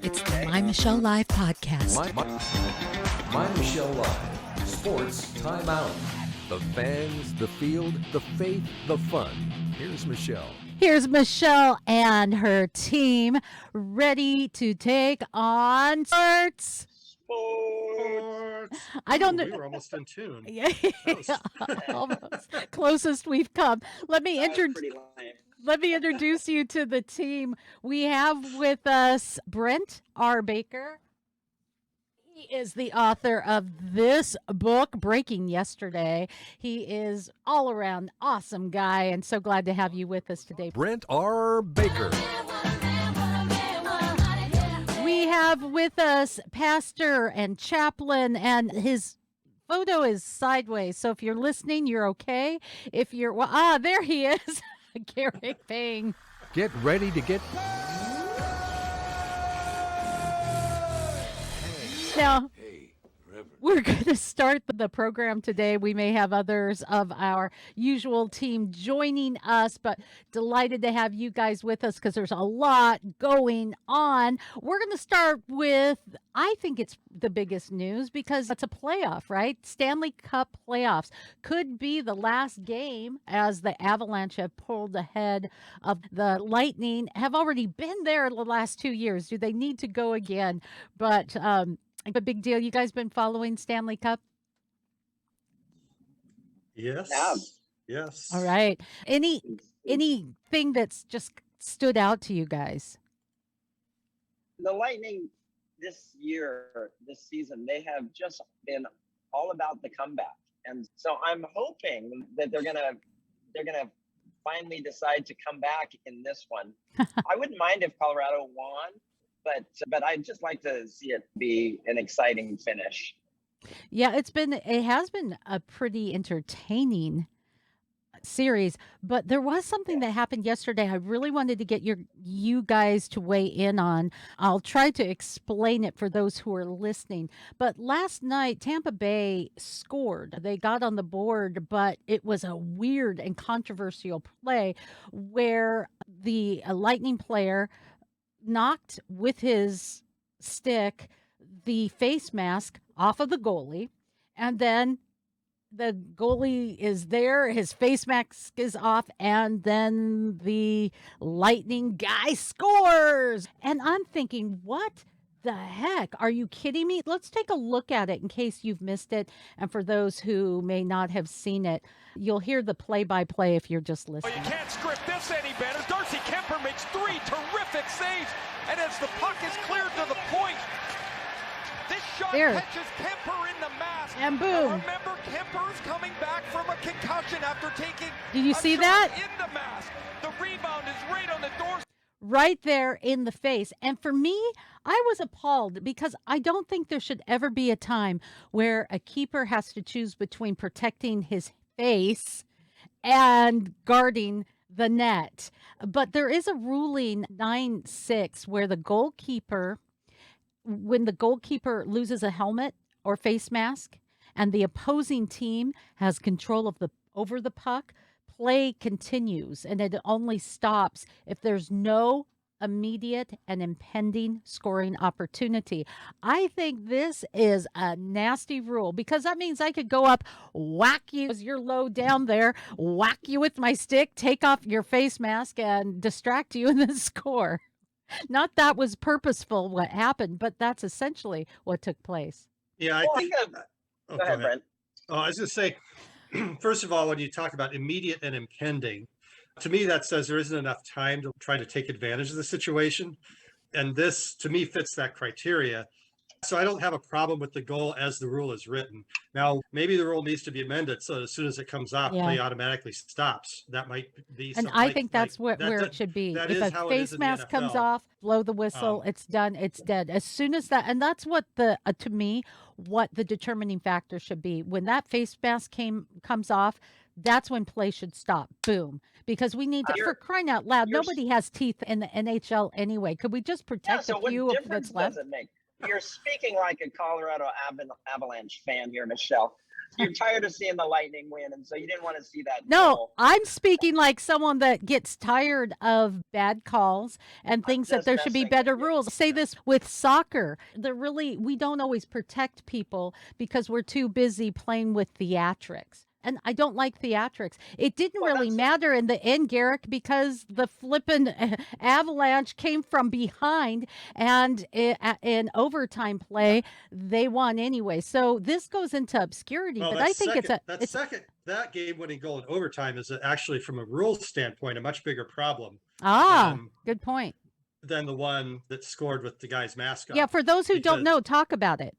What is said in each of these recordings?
It's the MyMichelleLive Podcast. MyMichelleLive. Sports Timeout. The fans, the field, the faith, the fun. Here's Michelle. Here's Michelle and her team ready to take on sports. I don't know. We were almost in tune. Yeah, almost closest we've come. Let me introduce you to the team. We have with us Brent R. Baker. He is the author of this book, Breaking Yesterday. He is all around awesome guy, and so glad to have you with us today. Brent R. Baker. We have with us pastor and chaplain, and his photo is sideways. So if you're listening, you're okay. If you're, there he is, Garrick Payne. Get ready to get... Now, we're going to start the program today. We may have others of our usual team joining us, but delighted to have you guys with us because there's a lot going on. We're going to start with, I think it's the biggest news because it's a playoff, right? Stanley Cup playoffs could be the last game as the Avalanche have pulled ahead of the Lightning, have already been there the last 2 years. Do they need to go again? But, a big deal. You guys been following Stanley Cup? Yes. Yeah. Yes. All right. Anything that's just stood out to you guys? The Lightning this season, they have just been all about the comeback. And so I'm hoping that they're gonna finally decide to come back in this one. I wouldn't mind if Colorado won, but I'd just like to see it be an exciting finish. Yeah, it has been a pretty entertaining series, but there was something that happened yesterday I really wanted to get you guys to weigh in on. I'll try to explain it for those who are listening. But last night, Tampa Bay scored. They got on the board, but it was a weird and controversial play where the Lightning player knocked with his stick the face mask off of the goalie, and then the goalie is there, his face mask is off, and then the Lightning guy scores. And I'm thinking, what the heck? Are you kidding me? Let's take a look at it in case you've missed it. And for those who may not have seen it, you'll hear the play-by-play if you're just listening. Well, you can't script this any better. Darcy Kemper makes 3 terrific saves. And as the puck is cleared to the point, this shot catches Kemper in the mask. And boom. Now remember, Kemper is coming back from a concussion after taking Did you see that? In the mask. The rebound is right on the door. Right there in the face. And for me, I was appalled because I don't think there should ever be a time where a keeper has to choose between protecting his face and guarding the net. But there is a ruling 9-6 where when the goalkeeper loses a helmet or face mask and the opposing team has control over the puck, play continues, and it only stops if there's no immediate and impending scoring opportunity. I think this is a nasty rule because that means I could go up, whack you as you're low down there, whack you with my stick, take off your face mask, and distract you and then score. Not that was purposeful what happened, but that's essentially what took place. Yeah, I think. Go ahead, Brent. Oh, I was going to say, first of all, when you talk about immediate and impending, to me, that says there isn't enough time to try to take advantage of the situation. And this, to me, fits that criteria. So I don't have a problem with the goal as the rule is written. Now, maybe the rule needs to be amended so as soon as it comes off, play automatically stops. That might be and I think that's where it should be. If a face mask comes off, blow the whistle, it's done, it's dead. As soon as that, and that's what to me, what the determining factor should be. When that face mask comes off, that's when play should stop. Boom. Because we need to, for crying out loud, nobody has teeth in the NHL anyway. Could we just protect a few of what's left? Does it make? You're speaking like a Colorado Avalanche fan here, Michelle. you're tired of seeing the Lightning win, and so you didn't want to see that. No, goal. I'm speaking like someone that gets tired of bad calls and I'm thinks that just there should be messing better with you. rules. Say this with soccer. We don't always protect people because we're too busy playing with theatrics. And I don't like theatrics. It didn't Well, really that's- matter in the end, Garrick, because the flippin' Avalanche came from behind, and in overtime play, they won anyway. So this goes into obscurity, Well, but I think that game-winning goal in overtime is actually, from a rules standpoint, a much bigger problem good point. than the one that scored with the guy's mask off. Yeah, for those who don't Because- know, talk about it.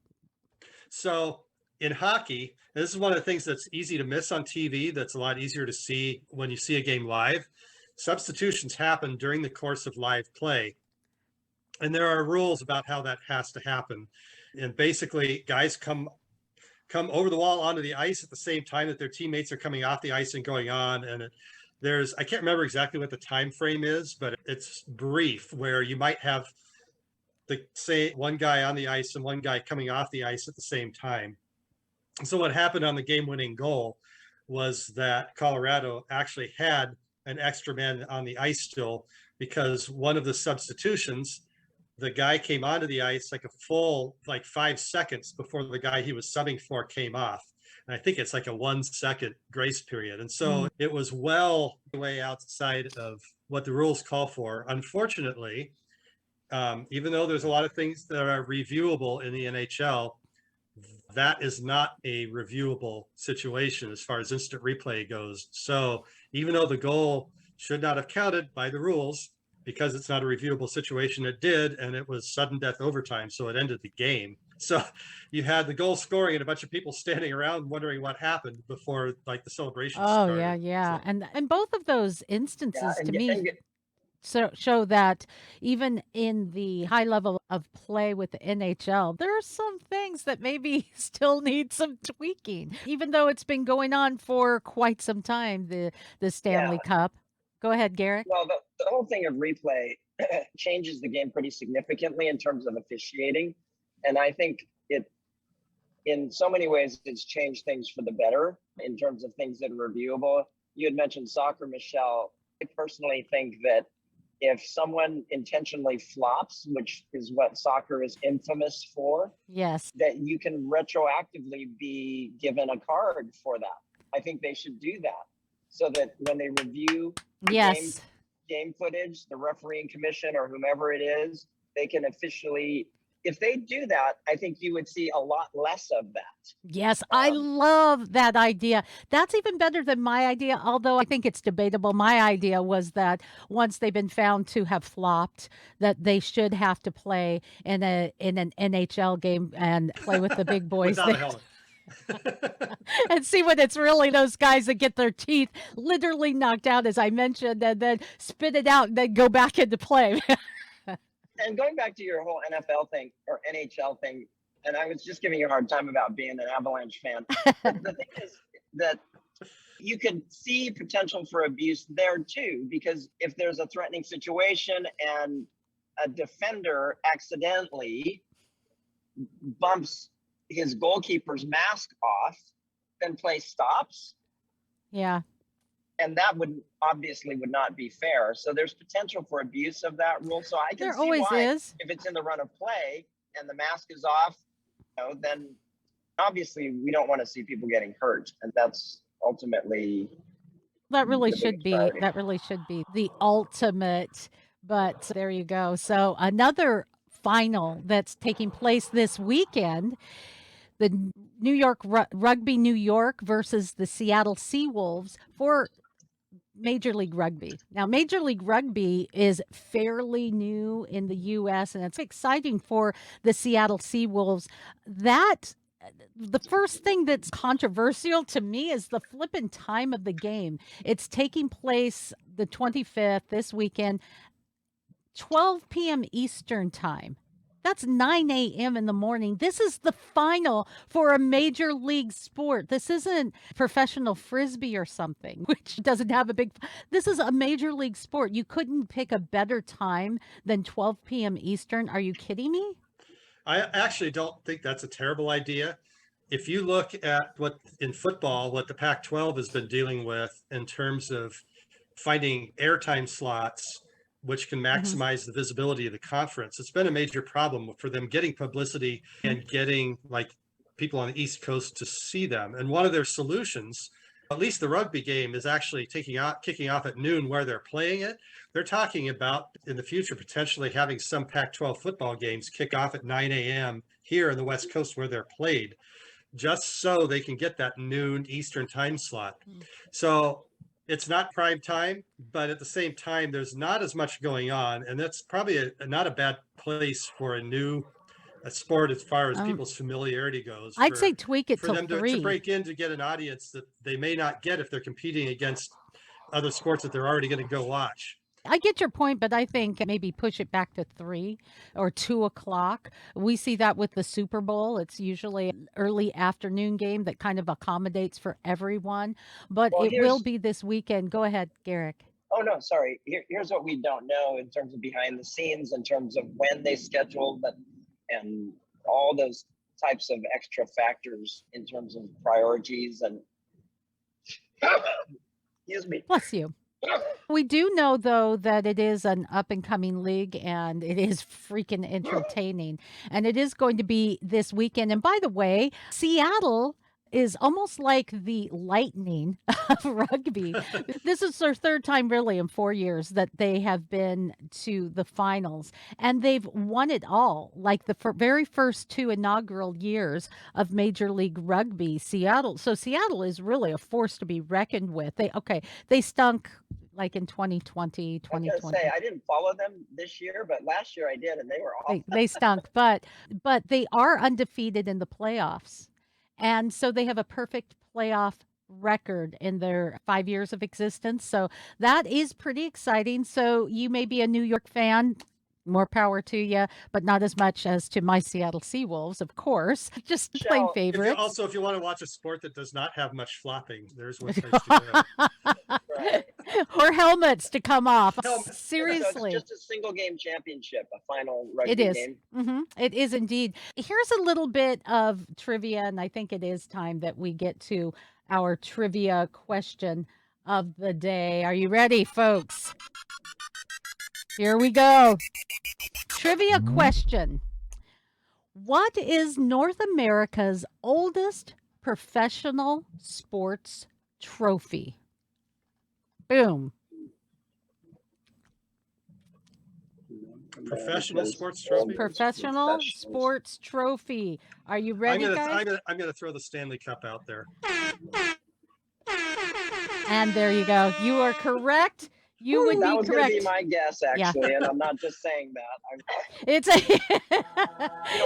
So in hockey, and this is one of the things that's easy to miss on TV, that's a lot easier to see when you see a game live. Substitutions happen during the course of live play. And there are rules about how that has to happen. And basically, guys come over the wall onto the ice at the same time that their teammates are coming off the ice and going on. And I can't remember exactly what the time frame is, but it's brief, where you might have say one guy on the ice and one guy coming off the ice at the same time. So what happened on the game-winning goal was that Colorado actually had an extra man on the ice still, because one of the substitutions, the guy came onto the ice like 5 seconds before the guy he was subbing for came off. And I think it's like a 1 second grace period. And so it was well way outside of what the rules call for. Unfortunately, even though there's a lot of things that are reviewable in the NHL, that is not a reviewable situation as far as instant replay goes. So even though the goal should not have counted by the rules, because it's not a reviewable situation, it did, and it was sudden death overtime, so it ended the game. So you had the goal scoring and a bunch of people standing around wondering what happened before, like, the celebration started. Yeah. So, And both of those instances and to get- me and get- show that even in the high level of play with the NHL, there are some things that maybe still need some tweaking, even though it's been going on for quite some time, the Stanley Cup. Go ahead, Garrick. Well, the whole thing of replay changes the game pretty significantly in terms of officiating. And I think in so many ways, it's changed things for the better in terms of things that are reviewable. You had mentioned soccer, Michelle. I personally think that if someone intentionally flops, which is what soccer is infamous for, Yes. that you can retroactively be given a card for that. I think they should do that so that when they review Yes. game footage, the refereeing commission or whomever it is, they can officially, if they do that, I think you would see a lot less of that. Yes, I love that idea. That's even better than my idea, although I think it's debatable. My idea was that once they've been found to have flopped, that they should have to play in an NHL game and play with the big boys without a there. helmet. And see when it's really those guys that get their teeth literally knocked out, as I mentioned, and then spit it out and then go back into play. And going back to your whole NFL thing or NHL thing, and I was just giving you a hard time about being an Avalanche fan. The thing is that you can see potential for abuse there too, because if there's a threatening situation and a defender accidentally bumps his goalkeeper's mask off, then play stops. Yeah. And that would not be fair. So there's potential for abuse of that rule. So I can There see always why is. if it's in the run of play and the mask is off, then obviously we don't want to see people getting hurt. And that's ultimately That really the should biggest be priority. that really should be the ultimate. But there you go. So another final that's taking place this weekend, the New York Rugby New York versus the Seattle Seawolves for Major League Rugby. Now, Major League Rugby is fairly new in the U.S., and it's exciting for the Seattle Seawolves. The first thing that's controversial to me is the flippin' time of the game. It's taking place the 25th this weekend, 12 p.m. Eastern time. That's 9 a.m. in the morning. This is the final for a major league sport. This isn't professional frisbee or something, which doesn't have a big. This is a major league sport. You couldn't pick a better time than 12 p.m. Eastern. Are you kidding me? I actually don't think that's a terrible idea. if you look at what in football, what the Pac-12 has been dealing with in terms of finding airtime slots, which can maximize the visibility of the conference, it's been a major problem for them getting publicity and getting like people on the East Coast to see them. And one of their solutions, at least the rugby game, is actually kicking off at noon where they're playing it. They're talking about in the future potentially having some Pac-12 football games kick off at 9 a.m. here in the West Coast where they're played, just so they can get that noon Eastern time slot. So it's not prime time, but at the same time, there's not as much going on. And that's probably not a bad place for a sport as far as people's familiarity goes. I'd say tweak it for till them 3. to break in to get an audience that they may not get if they're competing against other sports that they're already going to go watch. I get your point, but I think maybe push it back to 3 or 2 o'clock. We see that with the Super Bowl. It's usually an early afternoon game that kind of accommodates for everyone, but Well, it will be this weekend. Go ahead, Garrick. Oh, no, sorry. Here's what we don't know in terms of behind the scenes, in terms of when they scheduled and all those types of extra factors in terms of priorities and excuse me. Bless you. We do know, though, that it is an up-and-coming league, and it is freaking entertaining. And it is going to be this weekend. And by the way, Seattle is almost like the Lightning of rugby. This is their 3rd time, really, in 4 years that they have been to the finals. And they've won it all, like the very first 2 inaugural years of Major League Rugby, Seattle. So Seattle is really a force to be reckoned with. They stunk like in 2020, 2020. I was gonna say, I didn't follow them this year, but last year I did, and they were awful. They stunk, but they are undefeated in the playoffs. And so they have a perfect playoff record in their 5 years of existence. So that is pretty exciting. So you may be a New York fan. More power to you, but not as much as to my Seattle Seawolves, of course. Just plain favorites. If you want to watch a sport that does not have much flopping, there's one place to go. Right. Or helmets to come off. Helmets. Seriously. So it's just a single game championship, a final rugby It is. game. It is indeed. Here's a little bit of trivia, and I think it is time that we get to our trivia question of the day. Are you ready, folks? Here we go. Trivia question. What is North America's oldest professional sports trophy? Boom. Professional sports trophy. Professional sports trophy. Are you ready, guys? I'm gonna throw the Stanley Cup out there. And there you go. You are correct. You would that be was correct. Gonna be my guess, actually, and I'm not just saying that. It's a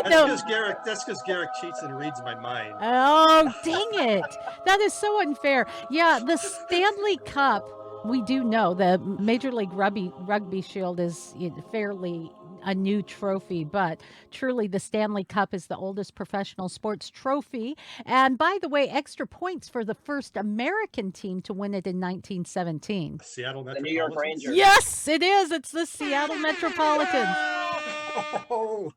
That's because Garrick cheats and reads my mind. Oh, dang it. That is so unfair. Yeah, the Stanley Cup, we do know the Major League Rugby Shield is fairly a new trophy, but truly the Stanley Cup is the oldest professional sports trophy. And by the way, extra points for the first American team to win it in 1917. Seattle Metropolitans. The New York Rangers. Yes, it is. It's the Seattle Metropolitans. Oh.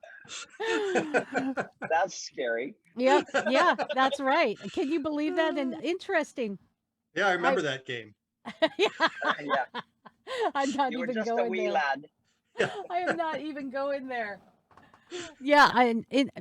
That's scary. Yeah, that's right. Can you believe that? And interesting. Yeah, I remember that game. Yeah. Yeah. I'm not You were even just a going wee there. lad. I am not even going there. Yeah,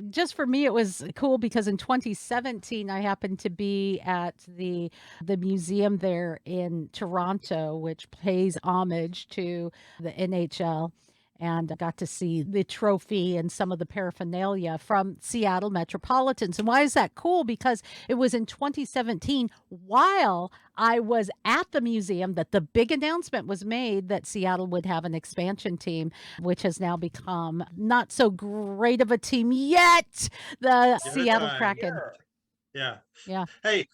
just for me, it was cool because in 2017, I happened to be at the museum there in Toronto, which pays homage to the NHL. And I got to see the trophy and some of the paraphernalia from Seattle Metropolitans. And why is that cool? Because it was in 2017, while I was at the museum, that the big announcement was made that Seattle would have an expansion team, which has now become not so great of a team yet, the Seattle Kraken. Yeah. Yeah. Hey,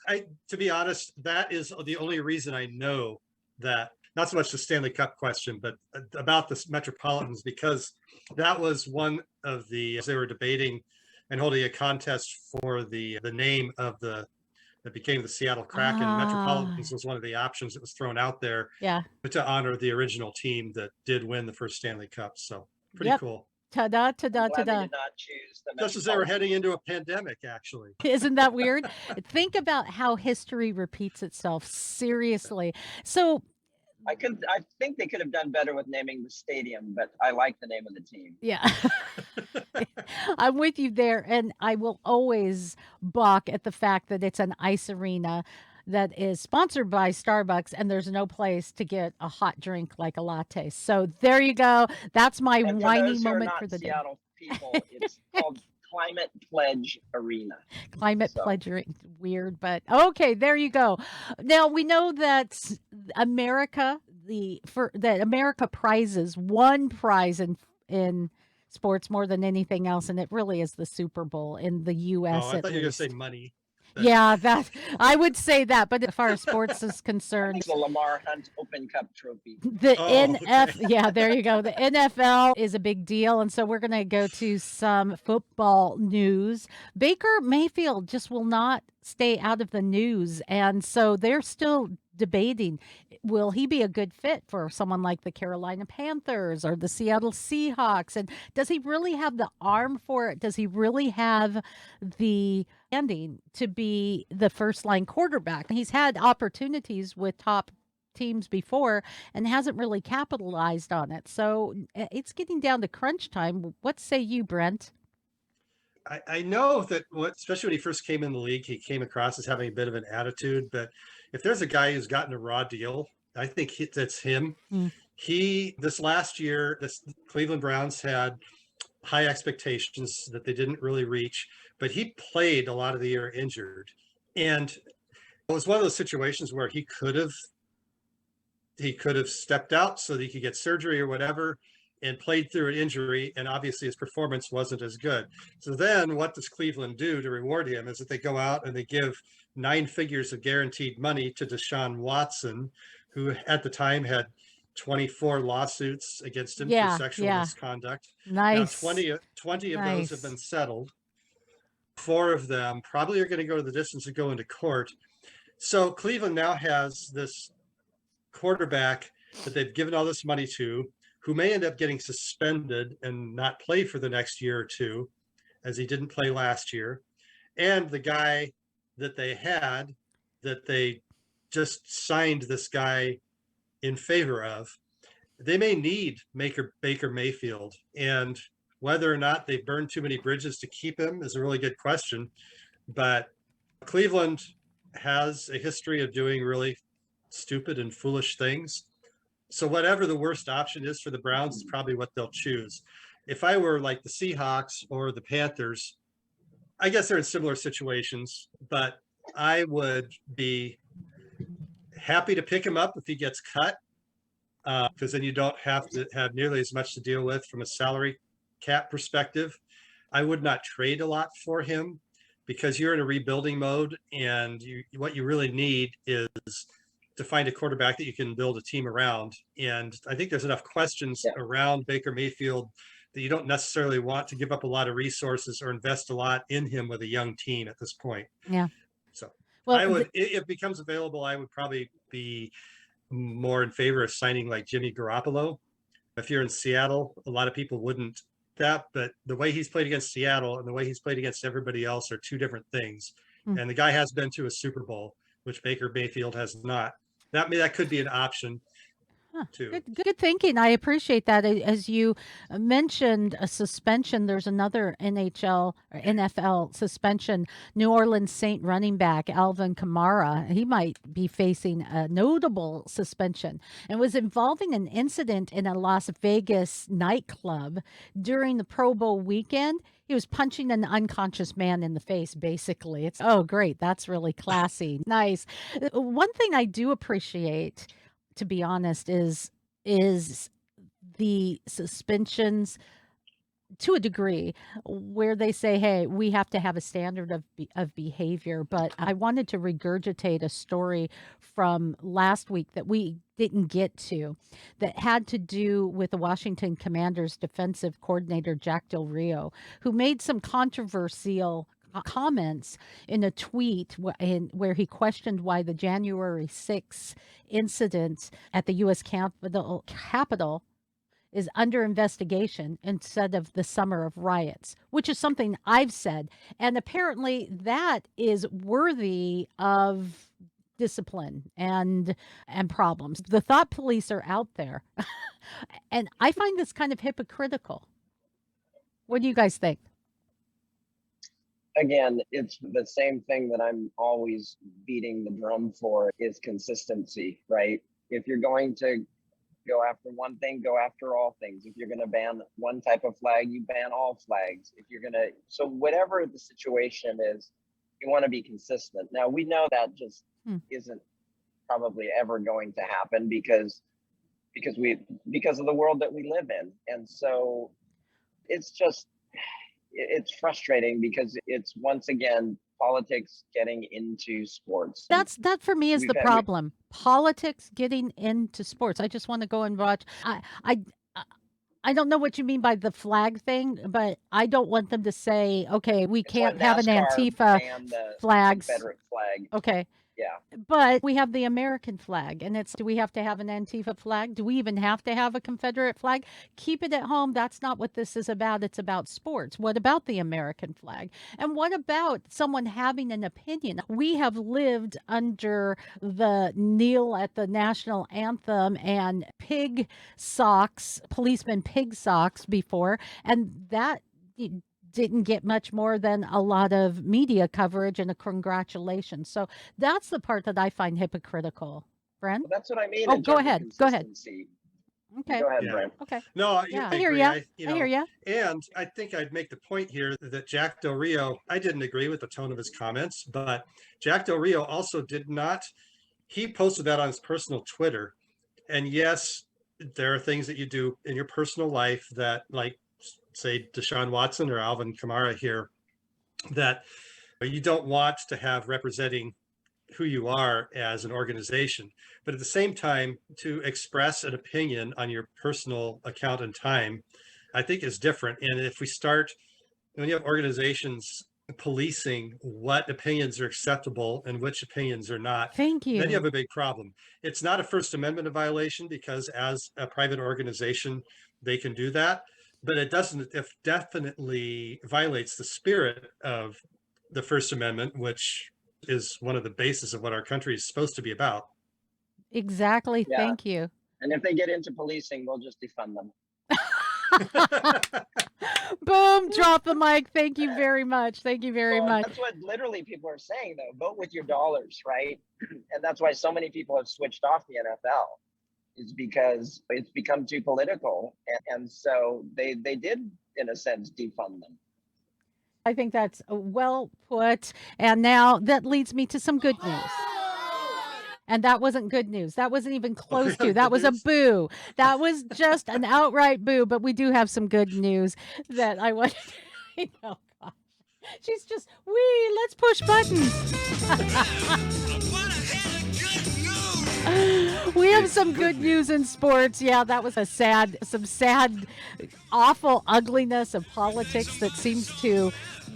to be honest, that is the only reason I know that. Not so much the Stanley Cup question, but about the Metropolitans, because that was one of as they were debating and holding a contest for the name of that became the Seattle Kraken. Metropolitans was one of the options that was thrown out there to honor the original team that did win the first Stanley Cup. So pretty cool. Ta-da, I'm ta-da, glad they ta-da. did not choose the Just as they were Metropolitan. heading into a pandemic, actually. Isn't that weird? Think about how history repeats itself. Seriously. So, I think they could have done better with naming the stadium, but I like the name of the team. yeah. I'm with you there. And I will always balk at the fact that it's an ice arena that is sponsored by Starbucks and there's no place to get a hot drink like a latte. So there you go. That's my And for whiny those who are moment not for the day. Seattle people, it's called Climate Pledge Arena. Climate So- pledging, weird, but okay, there you go. Now we know that America, that America prizes one prize in sports more than anything else, and it really is the Super Bowl in the U.S. Oh, I at thought you were going to least. say money. Yeah, that I would say that, but as far as sports is I concerned, think the Lamar Hunt Open Cup trophy. the Oh, yeah, there you go. The NFL is a big deal, and so we're going to go to some football news. Baker Mayfield just will not stay out of the news, and so they're still debating, will he be a good fit for someone like the Carolina Panthers or the Seattle Seahawks, and does he really have the arm for it? Does he really have the standing to be the first line quarterback? He's had opportunities with top teams before and hasn't really capitalized on it. So it's getting down to crunch time. What say you, Brent? I know that especially when he first came in the league, he came across as having a bit of an attitude. But if there's a guy who's gotten a raw deal, I think that's him. Mm. This last year, the Cleveland Browns had high expectations that they didn't really reach, but he played a lot of the year injured. And it was one of those situations where he could have stepped out so that he could get surgery or whatever and played through an injury, and obviously his performance wasn't as good. So then what does Cleveland do to reward him is that they go out and they give 9 figures of guaranteed money to Deshaun Watson, who at the time had 24 lawsuits against him Yeah, for sexual yeah. misconduct. Nice. Now 20 of those have Nice. been settled. 4 of them probably are going to go to the distance and go into court. So Cleveland now has this quarterback that they've given all this money to, who may end up getting suspended and not play for the next year or two, as he didn't play last year. And the guy that they had, that they just signed this guy in favor of, they may need Baker Mayfield. And whether or not they burned too many bridges to keep him is a really good question. But Cleveland has a history of doing really stupid and foolish things. So whatever the worst option is for the Browns is probably what they'll choose. If I were like the Seahawks or the Panthers, I guess they're in similar situations, but I would be happy to pick him up if he gets cut, because then you don't have to have nearly as much to deal with from a salary cap perspective. I would not trade a lot for him because you're in a rebuilding mode, and what you really need is to find a quarterback that you can build a team around. And I think there's enough questions around Baker Mayfield that you don't necessarily want to give up a lot of resources or invest a lot in him with a young team at this point. Yeah. So Well, I would, if it becomes available, I would probably be more in favor of signing like Jimmy Garoppolo. If you're in Seattle, a lot of people wouldn't that, but the way he's played against Seattle and the way he's played against everybody else are two different things. And the guy has been to a Super Bowl, which Baker Mayfield has not. That could be an option too. Good thinking. I appreciate that. As you mentioned a suspension, there's another NHL or NFL suspension. New Orleans Saint running back Alvin Kamara, he might be facing a notable suspension. It was involving an incident in a Las Vegas nightclub during the Pro Bowl weekend. He was punching an unconscious man in the face, basically. It's, oh, great. That's really classy. Nice. One thing I do appreciate, to be honest, is the suspensions to a degree where they say, hey, we have to have a standard of behavior. But I wanted to regurgitate a story from last week that we didn't get to, that had to do with the Washington Commanders defensive coordinator, Jack Del Rio, who made some controversial comments in a tweet where he questioned why the January 6th incident at the U.S. Capitol is under investigation instead of the summer of riots, which is something I've said. And apparently that is worthy of discipline and problems. The thought police are out there. And I find this kind of hypocritical. What do you guys think? Again, it's the same thing that I'm always beating the drum for is consistency, right? If you're going to go after one thing, go after all things. If you're going to ban one type of flag, you ban all flags. If you're going to, so whatever the situation is, you want to be consistent. Now, we know that just isn't probably ever going to happen because of the world that we live in. And so it's frustrating because it's once again politics getting into sports. That for me is the problem. Politics getting into sports. I just want to go and watch. I don't know what you mean by the flag thing, but I don't want them to say, okay, we can't have an Antifa flags. Confederate flag. Okay. Yeah. But we have the American flag, and do we have to have an Antifa flag? Do we even have to have a Confederate flag? Keep it at home. That's not what this is about. It's about sports. What about the American flag? And what about someone having an opinion? We have lived under the kneel at the national anthem and pig socks, policeman pig socks before, and that didn't get much more than a lot of media coverage and a congratulations. So that's the part that I find hypocritical. Brent? Well, that's what I mean. Oh, go ahead. Go ahead. Okay. Go ahead, Brent. Okay. No, I hear you. I hear you. And I think I'd make the point here that Jack Del Rio, I didn't agree with the tone of his comments, but Jack Del Rio also did not. He posted that on his personal Twitter. And yes, there are things that you do in your personal life that, like, say Deshaun Watson or Alvin Kamara here, that you don't want to have representing who you are as an organization. But at the same time, to express an opinion on your personal account and time, I think is different. And if we start, when you have organizations policing what opinions are acceptable and which opinions are not, thank you, then you have a big problem. It's not a First Amendment violation because as a private organization, they can do that. But it definitely violates the spirit of the First Amendment, which is one of the bases of what our country is supposed to be about. Exactly. Yeah. Thank you. And if they get into policing, we'll just defund them. Boom, drop the mic. Thank you very much. Thank you very much. That's what literally people are saying, though. Vote with your dollars, right? And that's why so many people have switched off the NFL. Is because it's become too political. And so they did, in a sense, defund them. I think that's well put. And now that leads me to some good news. And that wasn't good news. That wasn't even close to. That was a boo. That was just an outright boo. But we do have some good news that I want to know. Gosh. She's just, let's push buttons. We have some good news in sports. Yeah, that was some sad, awful ugliness of politics that seems to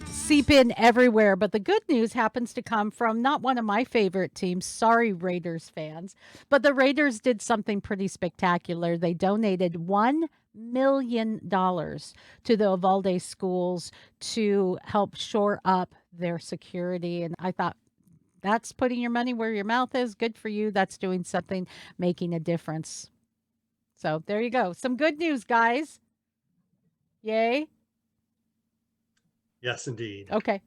seep in everywhere. But the good news happens to come from not one of my favorite teams. Sorry, Raiders fans. But the Raiders did something pretty spectacular. They donated $1 million to the Uvalde schools to help shore up their security. And I thought, that's putting your money where your mouth is. Good for you. That's doing something, making a difference. So there you go. Some good news, guys. Yay. Yes, indeed. Okay,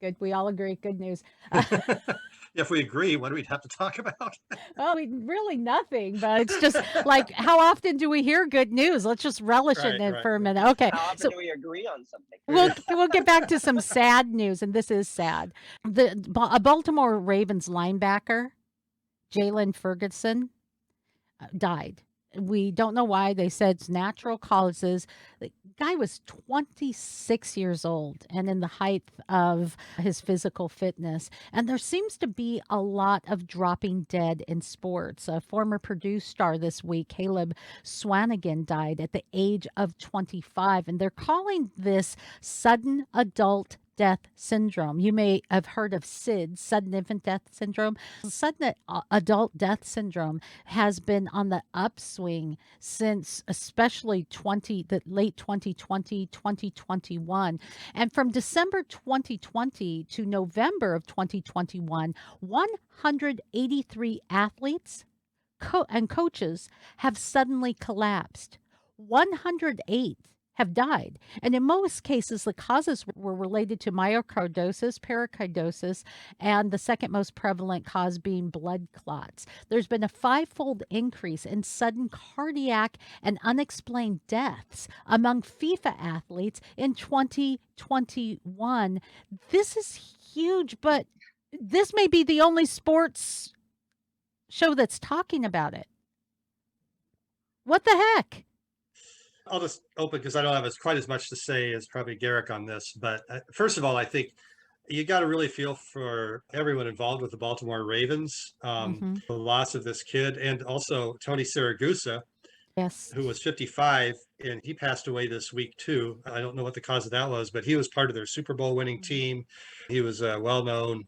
good. We all agree. Good news. If we agree, what do we have to talk about? Well, really nothing, but it's just like, how often do we hear good news? Let's just relish in it for a minute. Okay. How often do we agree on something? We'll get back to some sad news, and this is sad. A Baltimore Ravens linebacker, Jalen Ferguson, died. We don't know why. They said it's natural causes. The guy was 26 years old and in the height of his physical fitness. And there seems to be a lot of dropping dead in sports. A former Purdue star this week, Caleb Swanigan, died at the age of 25. And they're calling this sudden adult death syndrome. You may have heard of SID, sudden infant death syndrome. Sudden adult death syndrome has been on the upswing since especially the late 2020, 2021. And from December 2020 to November of 2021, 183 athletes and coaches have suddenly collapsed. 108 have died. And in most cases, the causes were related to myocardosis, pericardosis, and the second most prevalent cause being blood clots. There's been a fivefold increase in sudden cardiac and unexplained deaths among FIFA athletes in 2021. This is huge, but this may be the only sports show that's talking about it. What the heck? I'll just open because I don't have quite as much to say as probably Garrick on this. But first of all, I think you got to really feel for everyone involved with the Baltimore Ravens, the loss of this kid, and also Tony Siragusa, yes, who was 55, and he passed away this week too. I don't know what the cause of that was, but he was part of their Super Bowl winning team. He was a well-known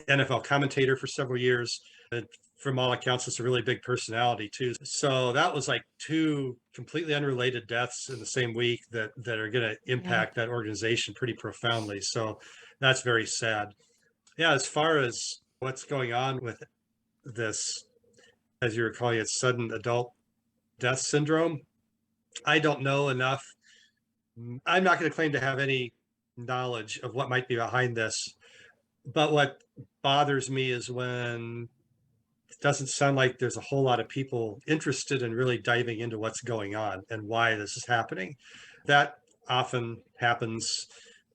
NFL commentator for several years. And from all accounts, it's a really big personality too. So that was like two completely unrelated deaths in the same week that are going to impact that organization pretty profoundly. So that's very sad. Yeah, as far as what's going on with this, as you were calling it, sudden adult death syndrome, I don't know enough. I'm not going to claim to have any knowledge of what might be behind this. But what bothers me is when it doesn't sound like there's a whole lot of people interested in really diving into what's going on and why this is happening. That often happens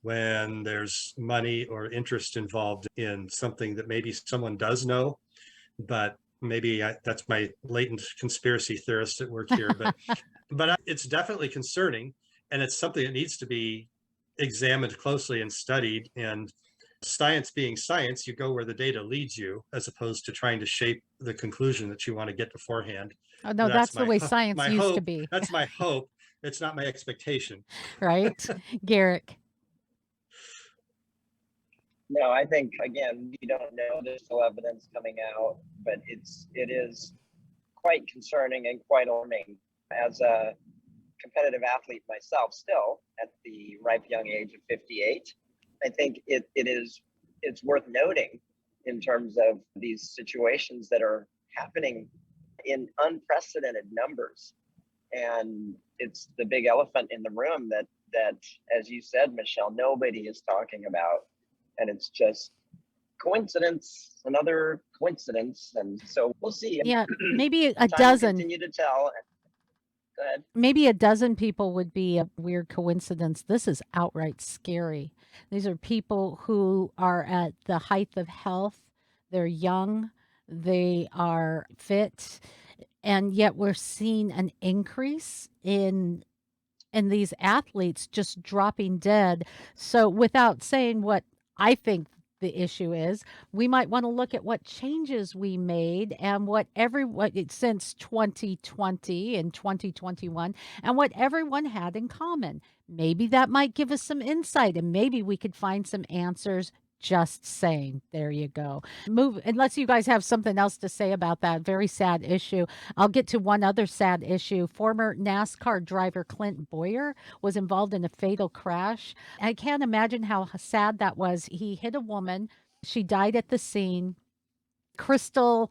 when there's money or interest involved in something that maybe someone does know, but maybe that's my latent conspiracy theorist at work here. But it's definitely concerning, and it's something that needs to be examined closely and studied. And science being science, you go where the data leads you, as opposed to trying to shape the conclusion that you want to get beforehand. Oh, no, that's the way science used to be. That's my hope. It's not my expectation. Right? Garrick. No, I think, again, we don't know. There's still evidence coming out, but it is quite concerning and quite alarming. As a competitive athlete myself, still at the ripe young age of 58, I think it's worth noting in terms of these situations that are happening in unprecedented numbers. And it's the big elephant in the room that, as you said, Michelle, nobody is talking about. And it's just coincidence, another coincidence. And so we'll see. Yeah, maybe a dozen. Continue to tell. Go ahead. Maybe a dozen people would be a weird coincidence. This is outright scary. These are people who are at the height of health. They're young. They are fit. And yet we're seeing an increase in these athletes just dropping dead. So without saying what I think the issue is, we might want to look at what changes we made and what everyone since 2020 and 2021 and what everyone had in common. Maybe that might give us some insight, and maybe we could find some answers. Just saying. There you go. Unless you guys have something else to say about that very sad issue. I'll get to one other sad issue. Former NASCAR driver Clint Boyer was involved in a fatal crash. I can't imagine how sad that was. He hit a woman. She died at the scene. Crystal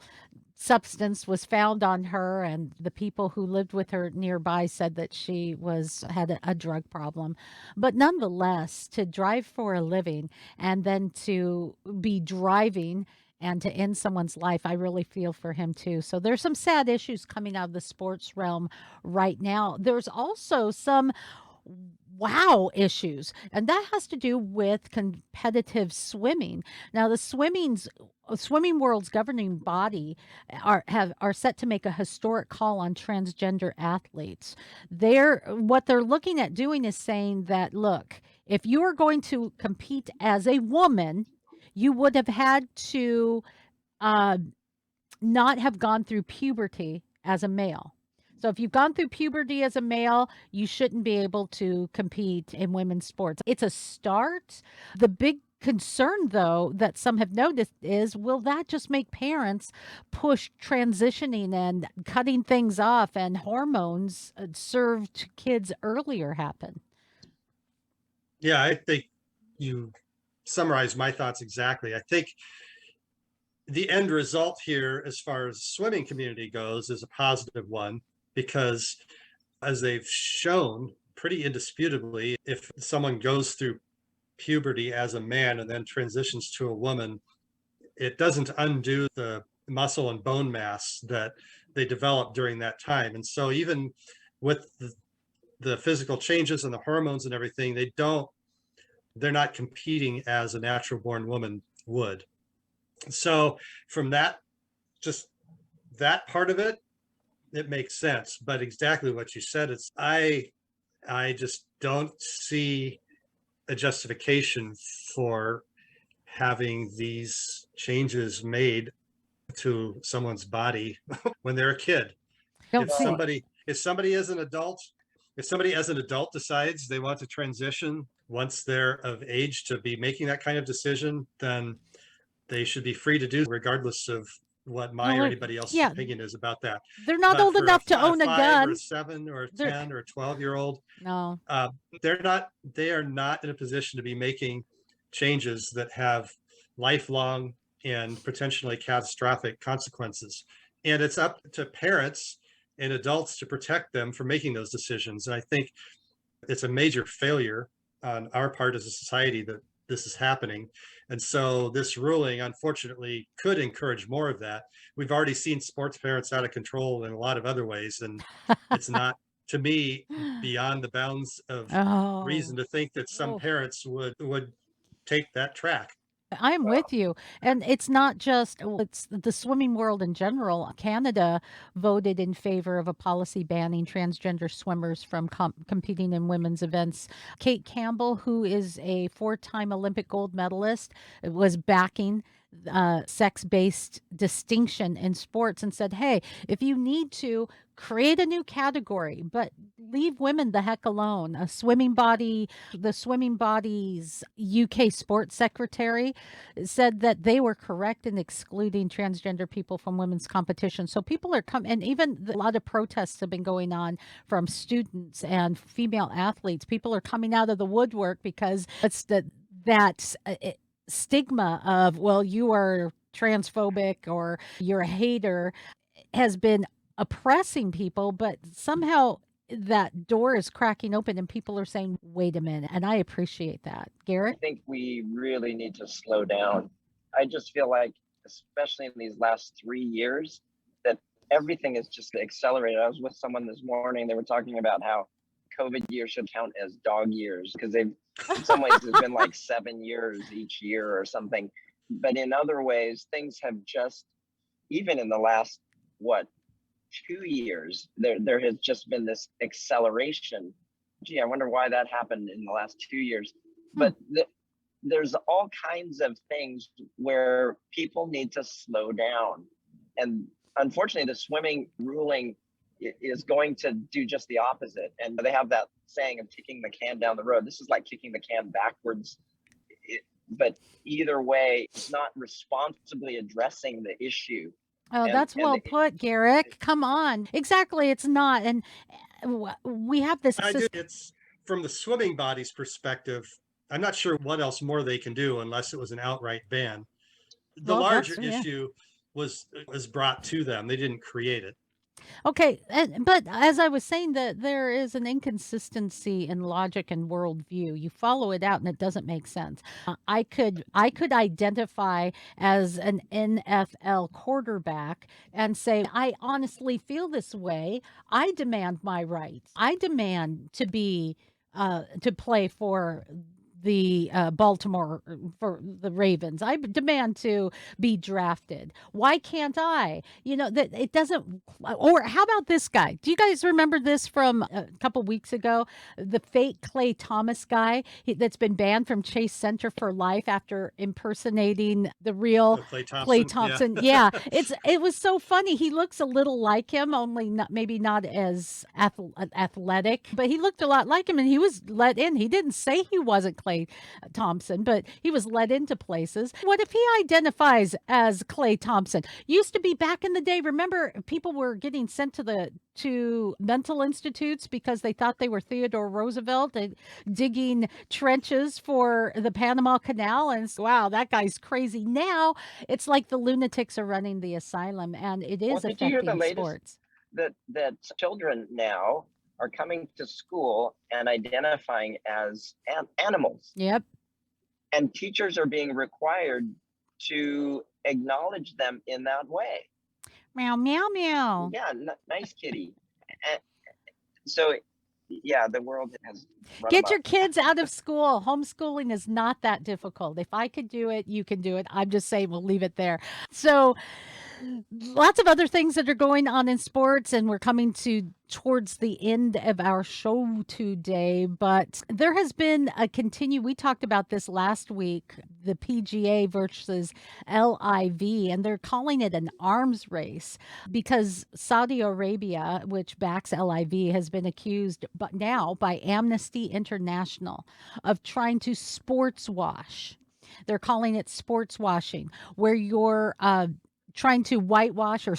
substance was found on her, and the people who lived with her nearby said that she had a drug problem. But nonetheless, to drive for a living and then to be driving and to end someone's life, I really feel for him too. So there's some sad issues coming out of the sports realm right now. There's also some wow issues, and that has to do with competitive swimming. Now, the swimming world's governing body are set to make a historic call on transgender athletes. What they're looking at doing is saying that, look, if you are going to compete as a woman, you would have had to not have gone through puberty as a male. So if you've gone through puberty as a male, you shouldn't be able to compete in women's sports. It's a start. The big concern, though, that some have noticed is, will that just make parents push transitioning and cutting things off, and hormones served kids earlier happen? Yeah, I think you summarized my thoughts exactly. I think the end result here, as far as swimming community goes, is a positive one, because as they've shown pretty indisputably, if someone goes through puberty as a man and then transitions to a woman, it doesn't undo the muscle and bone mass that they develop during that time. And so even with the physical changes and the hormones and everything, they're not competing as a natural born woman would. So from that, just that part of it, it makes sense. But exactly what you said, I just don't see a justification for having these changes made to someone's body when they're a kid. Don't If see. somebody as an adult, decides they want to transition once they're of age to be making that kind of decision, then they should be free to do, regardless of what my or anybody else's yeah, opinion is about that. they're not But old for enough to own a 5 gun. or a 7 or a They're- 10 or a 12-year-old, No. they are not in a position to be making changes that have lifelong and potentially catastrophic consequences. And it's up to parents and adults to protect them from making those decisions. And I think it's a major failure on our part as a society that this is happening. And so this ruling, unfortunately, could encourage more of that. We've already seen sports parents out of control in a lot of other ways. And it's not, to me, beyond the bounds of Oh. reason to think that some Oh. parents would take that track. I'm with you. And it's not just, it's the swimming world in general. Canada voted in favor of a policy banning transgender swimmers from competing in women's events. Kate Campbell, who is a 4-time Olympic gold medalist, was backing sex-based distinction in sports and said, hey, if you need to, create a new category, but leave women the heck alone. The swimming body's UK sports secretary said that they were correct in excluding transgender people from women's competition. So people are coming, and even a lot of protests have been going on from students and female athletes. People are coming out of the woodwork because it's that stigma of, well, you are transphobic or you're a hater, has been oppressing people, but somehow that door is cracking open and people are saying, wait a minute. And I appreciate that. Garrett? I think we really need to slow down. I just feel like, especially in these last 3 years, that everything is just accelerated. I was with someone this morning. They were talking about how COVID years should count as dog years, because they've, in some ways, it's been like 7 years each year or something. But in other ways, things have just, even in the last, 2 years, there has just been this acceleration. Gee, I wonder why that happened in the last 2 years. But there's all kinds of things where people need to slow down. And unfortunately, the swimming ruling is going to do just the opposite. And they have that saying of kicking the can down the road. This is like kicking the can backwards. But either way, it's not responsibly addressing the issue. Oh, that's well put, Garrick. Come on. Exactly. It's not. And we have this. It's from the swimming body's perspective. I'm not sure what else more they can do unless it was an outright ban. The larger issue was brought to them. They didn't create it. Okay, but as I was saying, that there is an inconsistency in logic and worldview. You follow it out, and it doesn't make sense. I could identify as an NFL quarterback and say, I honestly feel this way. I demand my rights. I demand to be to play for the Baltimore for the Ravens. I demand to be drafted. Why can't I? You know, that it doesn't. Or how about this guy? Do you guys remember this from a couple weeks ago? The fake Clay Thomas guy that's been banned from Chase Center for life after impersonating the real Clay Clay Thompson. Thompson. Yeah, it was so funny. He looks a little like him, only maybe not as athletic, but he looked a lot like him, and he was let in. He didn't say he wasn't Clay Thompson, but he was let into places. What if he identifies as Clay Thompson? Used to be back in the day. Remember, people were getting sent to mental institutes because they thought they were Theodore Roosevelt and digging trenches for the Panama Canal. And wow, that guy's crazy. Now it's like the lunatics are running the asylum, and it is Did you hear the affecting latest sports. that children now are coming to school and identifying as animals, Yep. and teachers are being required to acknowledge them in that way. Meow, meow, meow. Yeah, nice kitty. And so, yeah, the world has run Get your amok. kids out of school. Homeschooling is not that difficult. If I could do it, you can do it. I'm just saying we'll leave it there. So lots of other things that are going on in sports, and we're coming towards the end of our show today, but there has been we talked about this last week, the PGA versus LIV, and they're calling it an arms race because Saudi Arabia, which backs LIV, has been accused but now by Amnesty International of trying to sports wash. They're calling it sports washing, where you're trying to whitewash or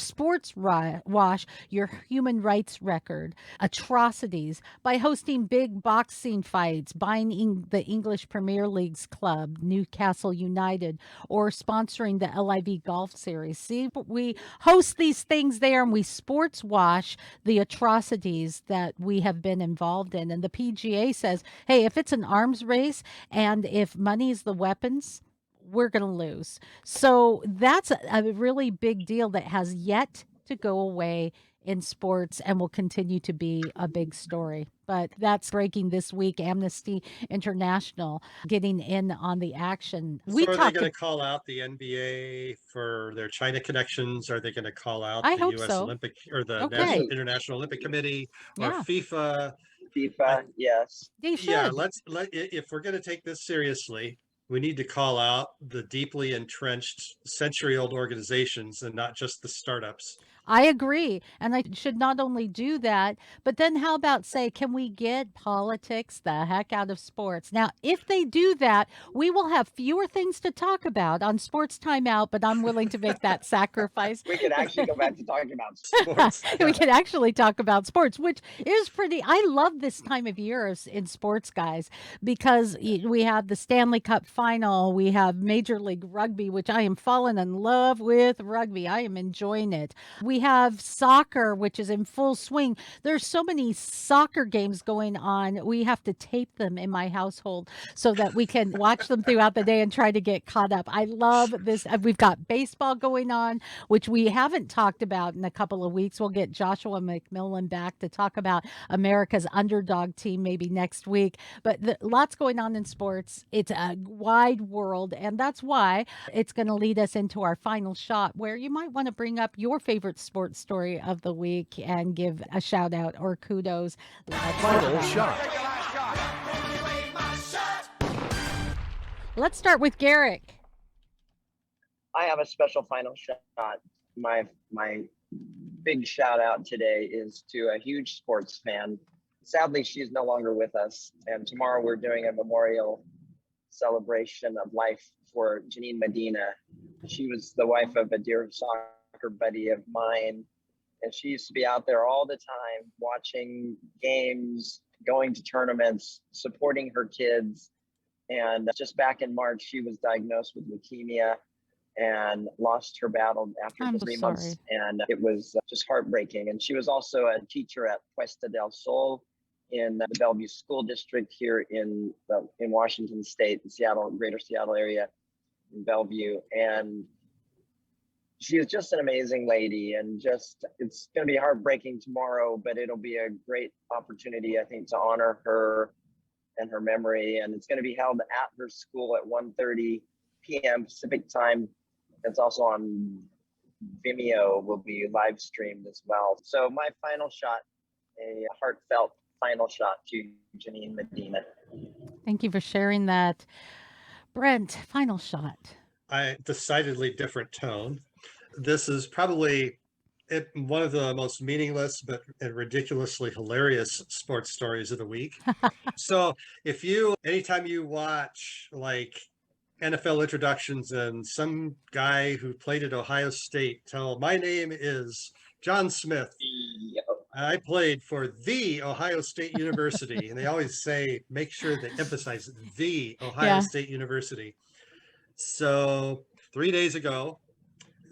wash your human rights record, atrocities by hosting big boxing fights, buying the English Premier League's club, Newcastle United, or sponsoring the LIV Golf Series. See, we host these things there and we sports wash the atrocities that we have been involved in. And the PGA says, hey, if it's an arms race and if money is the weapons, we're going to lose. So that's a really big deal that has yet to go away in sports and will continue to be a big story. But that's breaking this week. Amnesty International getting in on the action. So are they going to call out the NBA for their China connections? Are they going to call out I the hope U.S. so. Olympic or the Okay. International Olympic Committee or Yeah. FIFA? Yes. They should. Yeah, if we're going to take this seriously, we need to call out the deeply entrenched century-old organizations and not just the startups. I agree. And I should not only do that, but then how about say, can we get politics the heck out of sports? Now, if they do that, we will have fewer things to talk about on Sports Timeout, but I'm willing to make that sacrifice. We could actually go back to talking about sports. We can actually talk about sports, which is I love this time of year in sports, guys, because we have the Stanley Cup final, we have Major League Rugby, which I am falling in love with rugby. I am enjoying it. We have soccer, which is in full swing. There's so many soccer games going on. We have to tape them in my household so that we can watch them throughout the day and try to get caught up. I love this. We've got baseball going on, which we haven't talked about in a couple of weeks. We'll get Joshua McMillan back to talk about America's underdog team maybe next week. But lots going on in sports. It's a wide world, and that's why it's going to lead us into our final shot, where you might want to bring up your favorite sports story of the week and give a shout out or kudos. Final shot. Let's start with Garrick. I have a special final shot. My big shout out today is to a huge sports fan. Sadly, she's no longer with us, and tomorrow we're doing a memorial celebration of life for Janine Medina. She was the wife of a dear soccer buddy of mine, and she used to be out there all the time watching games, going to tournaments, supporting her kids. And just back in March, she was diagnosed with leukemia and lost her battle after 3 months. And it was just heartbreaking. And she was also a teacher at Puesta del Sol in the Bellevue School District here in Washington State, in Seattle, greater Seattle area, in Bellevue. And she was just an amazing lady, and it's going to be heartbreaking tomorrow, but it'll be a great opportunity, I think, to honor her in her memory. And it's going to be held at her school at 1:30 p.m. Pacific time. It's also on Vimeo, will be live streamed as well. So my final shot, a heartfelt final shot to Janine Medina. Thank you for sharing that. Brent, final shot. Decidedly different tone. This is probably one of the most meaningless but ridiculously hilarious sports stories of the week. So anytime you watch like NFL introductions and some guy who played at Ohio State my name is John Smith. I played for the Ohio State University. And they always make sure they emphasize the Ohio State University. So 3 days ago,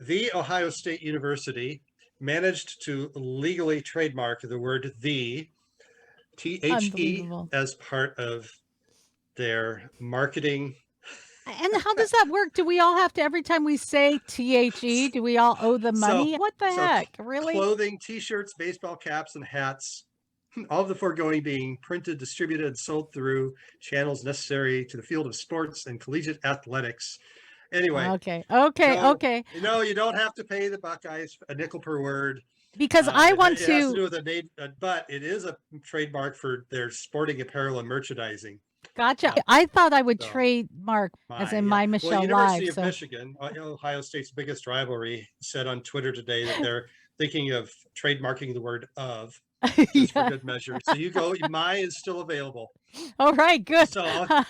the Ohio State University managed to legally trademark the word the, THE, as part of their marketing. And how does that work? Do we all have to, every time we say THE, do we all owe the money? What the heck? Really? Clothing, t-shirts, baseball caps, and hats, all of the foregoing being printed, distributed, and sold through channels necessary to the field of sports and collegiate athletics. Anyway. Okay. No, you don't have to pay the Buckeyes a nickel per word. Because I want it has to do with but it is a trademark for their sporting apparel and merchandising. Gotcha. I thought I would trademark as in MyMichelleLive. University of Michigan, Ohio State's biggest rivalry, said on Twitter today that they're thinking of trademarking the word of. Just for good measure. So my is still available. All right, good. So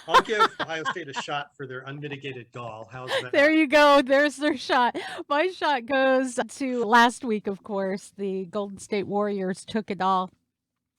I'll give Ohio State a shot for their unmitigated gall. How's that? There you go. There's their shot. My shot goes to last week, of course. The Golden State Warriors took it all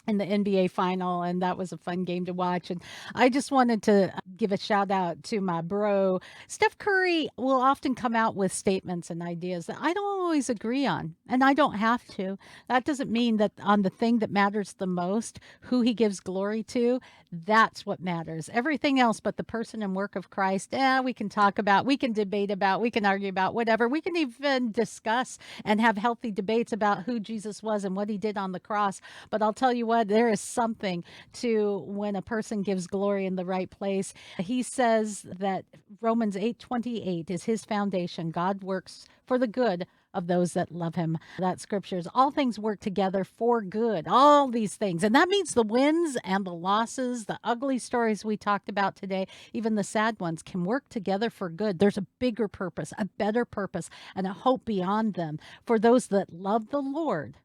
in the NBA final, and that was a fun game to watch. And I just wanted to give a shout out to my bro. Steph Curry will often come out with statements and ideas that I don't always agree on, and I don't have to. That doesn't mean that on the thing that matters the most, who he gives glory to, that's what matters. Everything else but the person and work of Christ, we can talk about, we can debate about, we can argue about, whatever. We can even discuss and have healthy debates about who Jesus was and what he did on the cross. But I'll tell you what, there is something to when a person gives glory in the right place. He says that Romans 8:28 is his foundation. God works for the good of those that love him. That scriptures, all things work together for good, all these things. And that means the wins and the losses, the ugly stories we talked about today, even the sad ones, can work together for good. There's a bigger purpose, a better purpose, and a hope beyond them for those that love the Lord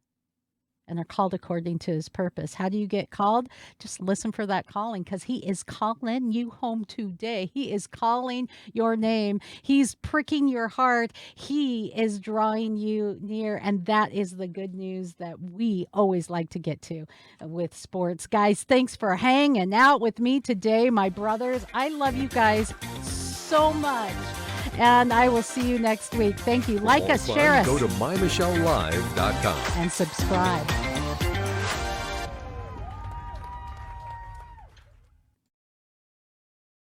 and are called according to his purpose. How do you get called? Just listen for that calling, because he is calling you home today. He is calling your name. He's pricking your heart. He is drawing you near. And that is the good news that we always like to get to with sports. Guys, thanks for hanging out with me today, my brothers. I love you guys so much. And I will see you next week. Thank you. Like us, share us. Go to MyMichelleLive.com and subscribe.